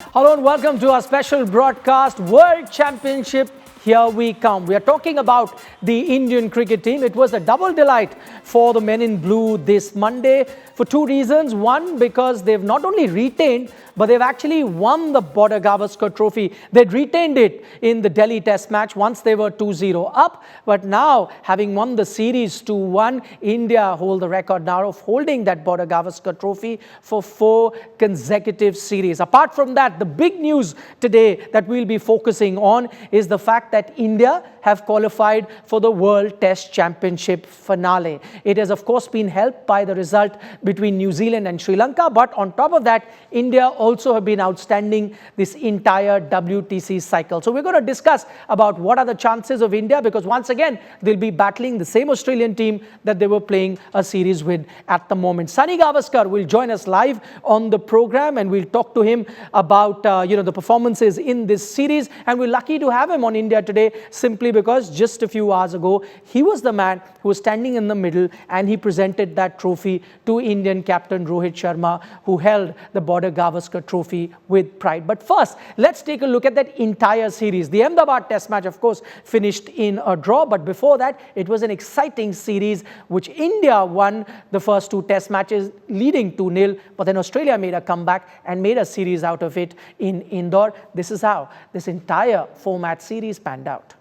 Hello and welcome to our special broadcast, World Championship. Here we come. We are talking about the Indian cricket team. It was a double delight for the men in blue this Monday for two reasons. One, because they've not only retained, but they've actually won the Border Gavaskar Trophy. They'd retained it in the Delhi Test match once they were 2-0 up. But now, having won the series 2-1, India hold the record now of holding that Border Gavaskar Trophy for 4 consecutive series. Apart from that, the big news today that we'll be focusing on is the fact that India have qualified for the World Test Championship finale. It has, of course, been helped by the result between New Zealand and Sri Lanka. But on top of that, India also have been outstanding this entire WTC cycle. So we're going to discuss about what are the chances of India, because once again, they'll be battling the same Australian team that they were playing a series with at the moment. Sunny Gavaskar will join us live on the program, and we'll talk to him about the performances in this series. And we're lucky to have him on India today, simply because just a few hours ago, he was the man who was standing in the middle and he presented that trophy to Indian captain Rohit Sharma, who held the Border Gavaskar Trophy with pride. But first, let's take a look at that entire series. The Ahmedabad Test match, of course, finished in a draw. But before that, it was an exciting series, which India won the first 2 Test matches, leading 2-0. But then Australia made a comeback and made a series out of it in Indore. This is how this entire 4-match series panned out.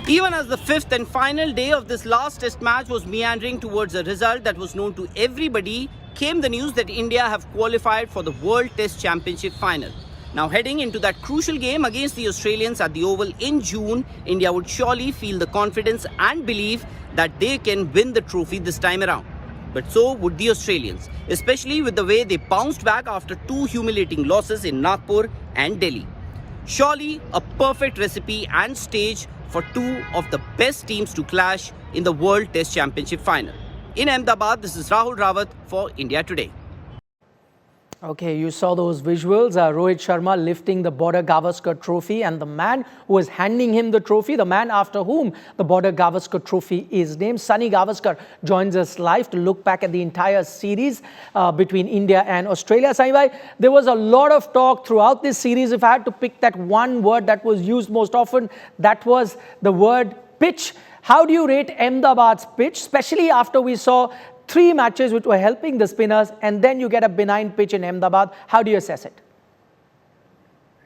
Even as the 5th and final day of this last test match was meandering towards a result that was known to everybody, came the news that India have qualified for the World Test Championship final. Now heading into that crucial game against the Australians at the Oval in June, India would surely feel the confidence and belief that they can win the trophy this time around. But so would the Australians, especially with the way they bounced back after 2 humiliating losses in Nagpur and Delhi. Surely a perfect recipe and stage for 2 of the best teams to clash in the World Test Championship final. In Ahmedabad, this is Rahul Rawat for India Today. Okay, you saw those visuals. Rohit Sharma lifting the Border Gavaskar Trophy, and the man who was handing him the trophy, the man after whom the Border Gavaskar Trophy is named, Sunny Gavaskar, joins us live to look back at the entire series between India and Australia. Sunny bhai, there was a lot of talk throughout this series. If I had to pick that one word that was used most often, that was the word pitch. How do you rate Ahmedabad's pitch, especially after we saw 3 matches which were helping the spinners, and then you get a benign pitch in Ahmedabad? How do you assess it?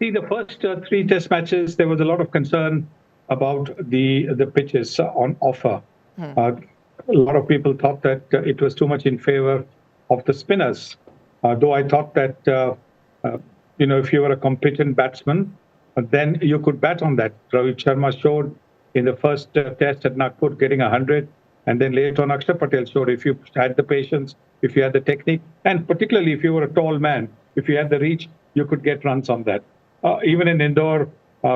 See, the first 3 test matches, there was a lot of concern about the pitches on offer. A lot of people thought that it was too much in favor of the spinners. Though I thought that, if you were a competent batsman, then you could bat on that. Rohit Sharma showed in the first test at Nagpur getting 100. And then later on, Akshar Patel showed if you had the patience, if you had the technique, and particularly if you were a tall man, if you had the reach, you could get runs on that. Even in Indore,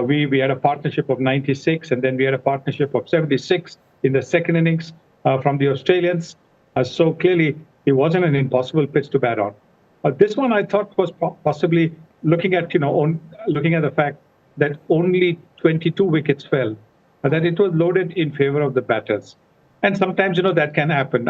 we had a partnership of 96, and then we had a partnership of 76 in the second innings from the Australians. So clearly, it wasn't an impossible pitch to bat on. This one I thought was possibly looking at the fact that only 22 wickets fell, that it was loaded in favor of the batters. And sometimes, that can happen.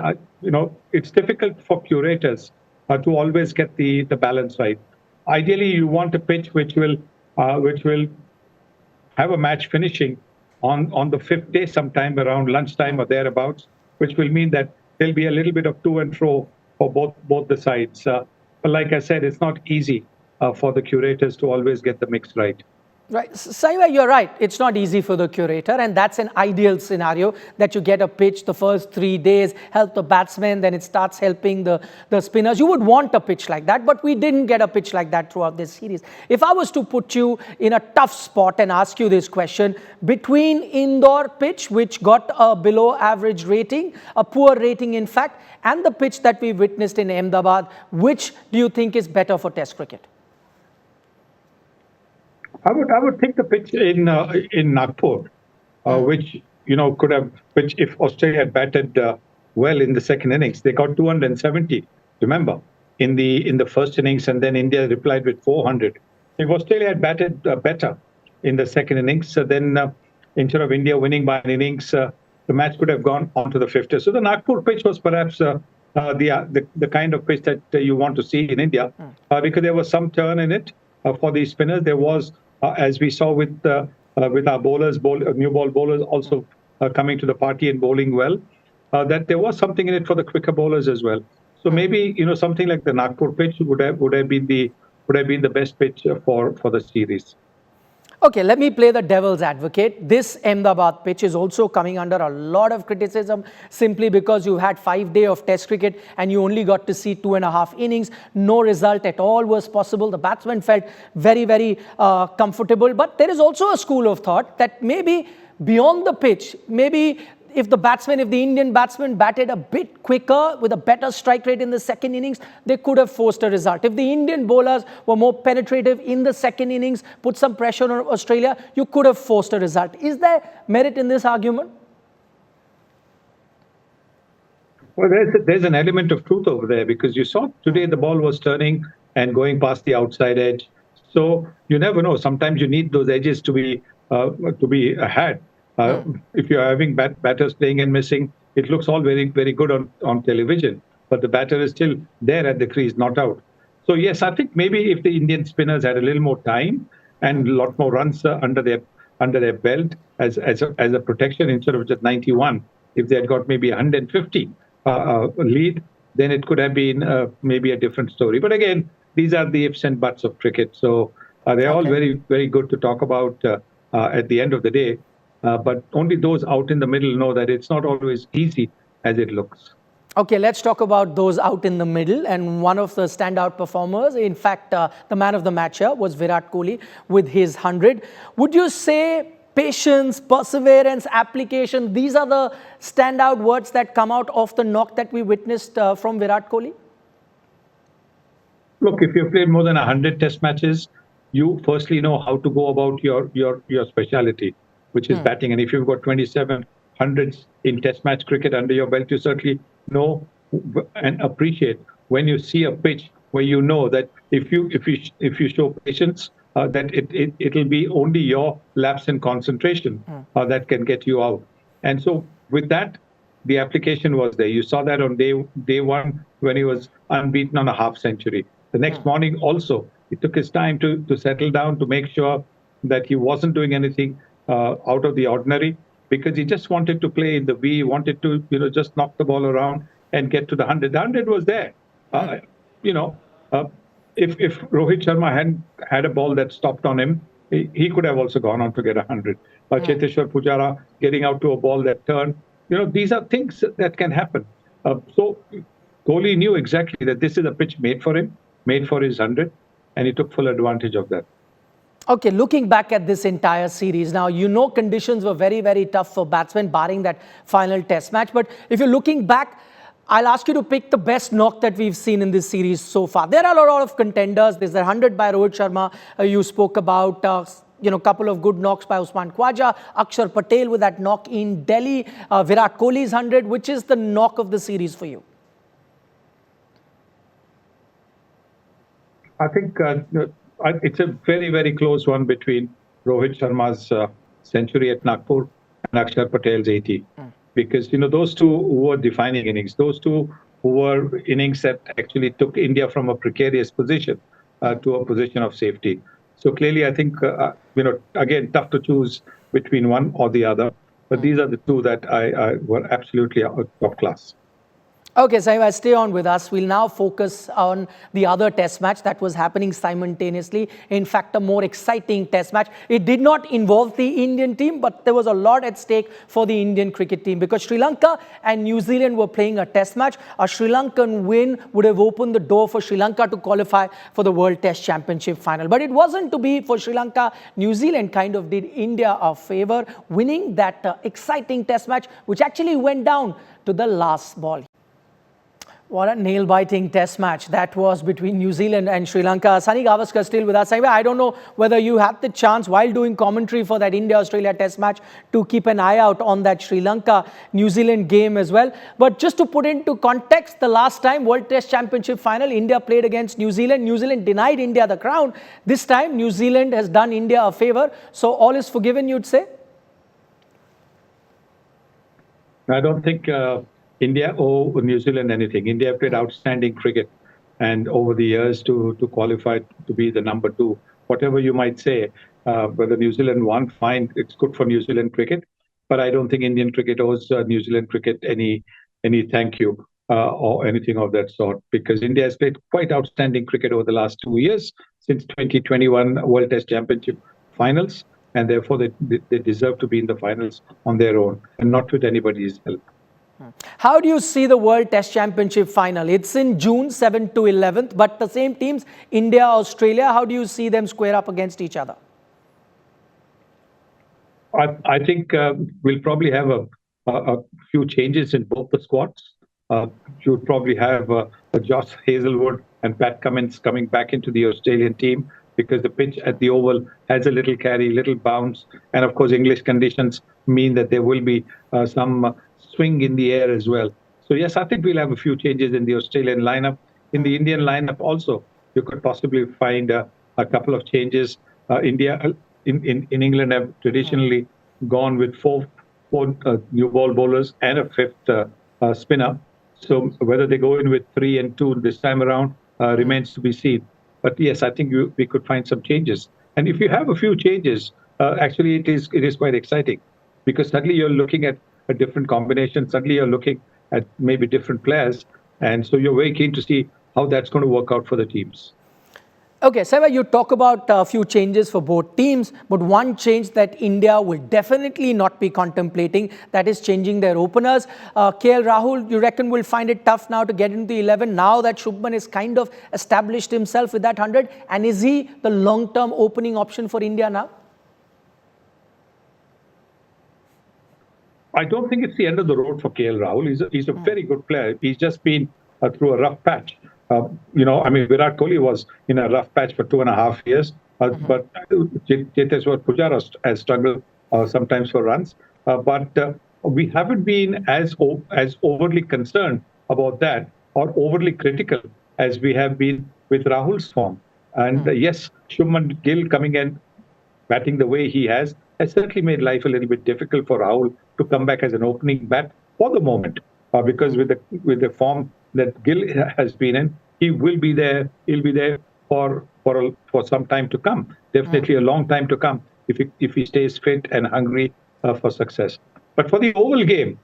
It's difficult for curators to always get the balance right. Ideally, you want a pitch which will have a match finishing on the 5th day, sometime around lunchtime or thereabouts, which will mean that there'll be a little bit of to and fro for both the sides. But like I said, it's not easy for the curators to always get the mix right. Right. Saiva, you're right. It's not easy for the curator, and that's an ideal scenario, that you get a pitch the first 3 days, help the batsmen, then it starts helping the spinners. You would want a pitch like that, but we didn't get a pitch like that throughout this series. If I was to put you in a tough spot and ask you this question, between Indore pitch, which got a below average rating, a poor rating in fact, and the pitch that we witnessed in Ahmedabad, which do you think is better for Test cricket? I would take the pitch in Nagpur, which if Australia had batted well in the second innings, they got 270. Remember, in the first innings, and then India replied with 400. If Australia had batted better in the second innings, then instead of India winning by an innings, the match could have gone on to the 50th. So the Nagpur pitch was perhaps the kind of pitch that you want to see in India, because there was some turn in it. for the spinners. There was, as we saw with our bowlers, new ball bowlers also coming to the party and bowling well, that there was something in it for the quicker bowlers as well. So maybe something like the Nagpur pitch would have been the best pitch for the series. Okay, let me play the devil's advocate. This Ahmedabad pitch is also coming under a lot of criticism simply because you had 5 days of test cricket and you only got to see 2.5 innings. No result at all was possible. The batsmen felt very, very comfortable. But there is also a school of thought that maybe beyond the pitch, maybe if the Indian batsmen batted a bit quicker with a better strike rate in the second innings, they could have forced a result. If the Indian bowlers were more penetrative in the second innings, put some pressure on Australia, you could have forced a result. Is there merit in this argument? Well, there's an element of truth over there, because you saw today the ball was turning and going past the outside edge. So you never know. Sometimes you need those edges to be had. If you're having batters playing and missing, it looks all very, very good on television, but the batter is still there at the crease, not out. So yes, I think maybe if the Indian spinners had a little more time and a lot more runs under their belt as a protection instead of just 91, if they had got maybe 150 lead, then it could have been maybe a different story. But again, these are the ifs and buts of cricket, so they're all very, very good to talk about at the end of the day. But only those out in the middle know that it's not always easy as it looks. Okay, let's talk about those out in the middle. And one of the standout performers, in fact, the man of the match here was Virat Kohli with his 100. Would you say patience, perseverance, application, these are the standout words that come out of the knock that we witnessed from Virat Kohli? Look, if you've played more than 100 test matches, you firstly know how to go about your speciality, which is batting. And if you've got 27 hundreds in test match cricket under your belt, you certainly know and appreciate when you see a pitch where you know that if you show patience, that it'll be only your lapse in concentration that can get you out. And so with that, the application was there. You saw that on day one when he was unbeaten on a half century. The next morning also, he took his time to settle down, to make sure that he wasn't doing anything out of the ordinary, because he just wanted to play in the V, wanted to just knock the ball around and get to the 100. The 100 was there. If Rohit Sharma hadn't had a ball that stopped on him, he could have also gone on to get 100. Cheteshwar Pujara getting out to a ball that turned. These are things that can happen. So Kohli knew exactly that this is a pitch made for him, made for his 100, and he took full advantage of that. Okay, looking back at this entire series, now conditions were very, very tough for batsmen, barring that final test match. But if you're looking back, I'll ask you to pick the best knock that we've seen in this series so far. There are a lot of contenders. There's the 100 by Rohit Sharma you spoke about. Couple of good knocks by Usman Khwaja, Akshar Patel with that knock in Delhi, Virat Kohli's 100. Which is the knock of the series for you? I think it's a very, very close one between Rohit Sharma's century at Nagpur and Akshar Patel's 80. Because, those two were defining innings. Those two were innings that actually took India from a precarious position to a position of safety. So clearly, I think, again, tough to choose between one or the other. But these are the two that I were absolutely top class. Okay, Sahiba, stay on with us. We'll now focus on the other test match that was happening simultaneously. In fact, a more exciting test match. It did not involve the Indian team, but there was a lot at stake for the Indian cricket team because Sri Lanka and New Zealand were playing a test match. A Sri Lankan win would have opened the door for Sri Lanka to qualify for the World Test Championship final. But it wasn't to be for Sri Lanka. New Zealand kind of did India a favor, winning that exciting test match, which actually went down to the last ball. What a nail-biting test match that was between New Zealand and Sri Lanka. Sunny Gavaskar still with us. I don't know whether you had the chance while doing commentary for that India-Australia test match to keep an eye out on that Sri Lanka-New Zealand game as well. But just to put into context, the last time World Test Championship final, India played against New Zealand. New Zealand denied India the crown. This time, New Zealand has done India a favor. So all is forgiven, you'd say? I don't think India owe New Zealand anything. India played outstanding cricket, and over the years to qualify to be the number 2 whatever you might say, whether New Zealand won, fine, it's good for New Zealand cricket. But I don't think Indian cricket owes New Zealand cricket any thank you or anything of that sort, because India has played quite outstanding cricket over the last 2 years, since 2021 World Test Championship finals, and therefore they deserve to be in the finals on their own and not with anybody's help. How do you see the World Test Championship final? It's in June 7th to 11th, but the same teams, India, Australia, how do you see them square up against each other? I think we'll probably have a few changes in both the squads. You'll probably have Josh Hazlewood and Pat Cummins coming back into the Australian team, because the pitch at the Oval has a little carry, little bounce. And of course, English conditions mean that there will be some swing in the air as well. So yes, I think we'll have a few changes in the Australian lineup. In the Indian lineup also, you could possibly find a couple of changes. India in England have traditionally gone with four new ball bowlers and a fifth spinner. So whether they go in with 3 and 2 this time around remains to be seen. But yes, I think we could find some changes. And if you have a few changes, actually it is quite exciting, because suddenly you're looking at a different combination. Suddenly you're looking at maybe different players. And so you're very keen to see how that's going to work out for the teams. Okay, Seva, you talk about a few changes for both teams, but one change that India will definitely not be contemplating, that is changing their openers. KL Rahul, you reckon will find it tough now to get into the 11 now that Shubman has kind of established himself with that 100? And is he the long-term opening option for India now? I don't think it's the end of the road for KL Rahul. He's a very good player. He's just been through a rough patch. Virat Kohli was in a rough patch for 2.5 years, but Cheteshwar Pujara has struggled sometimes for runs. But we haven't been as overly concerned about that or overly critical as we have been with Rahul's form. And yes, Shubman Gill coming in, batting the way he has certainly made life a little bit difficult for Rahul to come back as an opening bat for the moment, because with the form that Gill has been in, he will be there. He'll be there for some time to come. Definitely a long time to come if he stays fit and hungry for success. But for the Oval game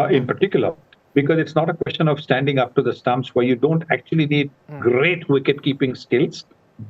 in particular, because it's not a question of standing up to the stumps where you don't actually need great wicket-keeping skills,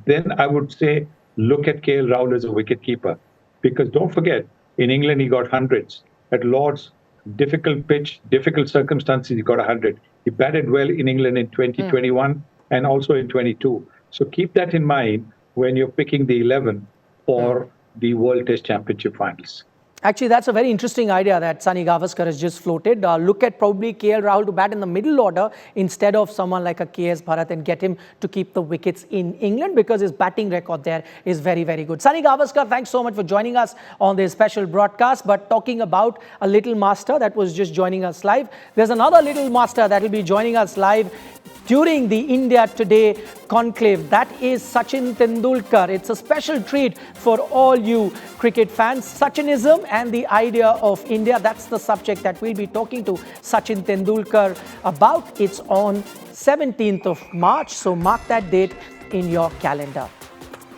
then I would say look at KL Rahul as a wicket-keeper. Because don't forget, in England he got hundreds. At Lord's, difficult pitch, difficult circumstances, he got 100. He batted well in England in 2021 and also in 22. So keep that in mind when you're picking the 11 for the World Test Championship finals. Actually, that's a very interesting idea that Sunny Gavaskar has just floated. Look at probably KL Rahul to bat in the middle order instead of someone like a KS Bharat and get him to keep the wickets in England, because his batting record there is very, very good. Sunny Gavaskar, thanks so much for joining us on this special broadcast. But talking about a little master that was just joining us live, there's another little master that will be joining us live during the India Today conclave. That is Sachin Tendulkar. It's a special treat for all you cricket fans. Sachinism and the idea of India, that's the subject that we'll be talking to Sachin Tendulkar about. It's on 17th of March, so mark that date in your calendar.